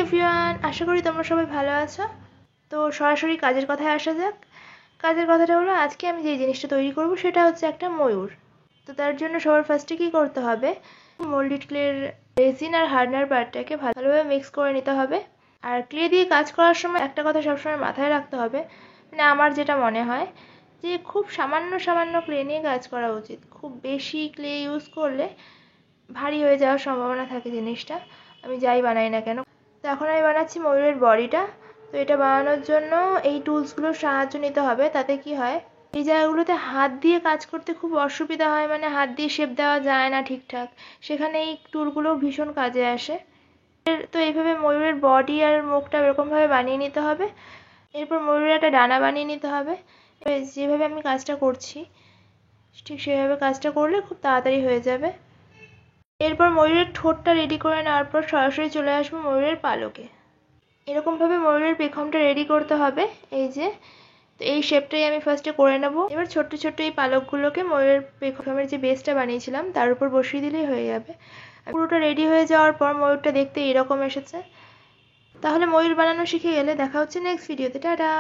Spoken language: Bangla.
এভরিওয়ান, আশা করি তোমরা সবাই ভালো আছো। তো সরাসরি কাজের কথায় আসা যাক। কাজের কথাটা হলো, আজকে আমি যে জিনিসটা তৈরি করব সেটা হচ্ছে একটা ময়ূর। তো তার জন্য সবার ফার্স্টে কী করতে হবে, মোল্ডেড ক্লের রেজিন আর হার্ডনার পার্টটাকে ভালোভাবে মিক্স করে নিতে হবে। আর ক্লে দিয়ে কাজ করার সময় একটা কথা সবসময় মাথায় রাখতে হবে, মানে আমার যেটা মনে হয় যে খুব সামান্য সামান্য ক্লে নিয়ে কাজ করা উচিত। খুব বেশি ক্লে ইউজ করলে ভারী হয়ে যাওয়ার সম্ভাবনা থাকে জিনিসটা, আমি যাই বানাই না কেন। তো এখন আমি বানাচ্ছি ময়ূরের বডিটা। তো এটা বানানোর জন্য এই টুলসগুলোর সাহায্য নিতে হবে। তাতে কি হয়, এই জায়গাগুলোতে হাত দিয়ে কাজ করতে খুব অসুবিধা হয়, মানে হাত দিয়ে শেপ দেওয়া যায় না ঠিকঠাক, সেখানে এই টুলগুলো ভীষণ কাজে আসে। তো এইভাবে ময়ূরের বডি আর মুখটা এরকমভাবে বানিয়ে নিতে হবে। এরপর ময়ূরের একটা ডানা বানিয়ে নিতে হবে। যেভাবে আমি কাজটা করছি ঠিক সেভাবে কাজটা করলে খুব তাড়াতাড়ি হয়ে যাবে। এরপর ময়ূরের ঠোঁটটা রেডি করে নেওয়ার পর সরাসরি চলে আসবো ময়ূরের পালকে। এরকমভাবে ময়ূরের পেখমটা রেডি করতে হবে, এই যে। তো এই শেপটাই আমি ফার্স্টে করে নেব। এবার ছোট্ট ছোট্ট এই পালকগুলোকে ময়ূরের পেখমের যে বেসটা বানিয়েছিলাম তার উপর বসিয়ে দিলেই হয়ে যাবে। পুরোটা রেডি হয়ে যাওয়ার পর ময়ূরটা দেখতে এরকম এসেছে। তাহলে ময়ূর বানানো শিখে গেলে দেখা হচ্ছে নেক্সট ভিডিওতে। টাটা।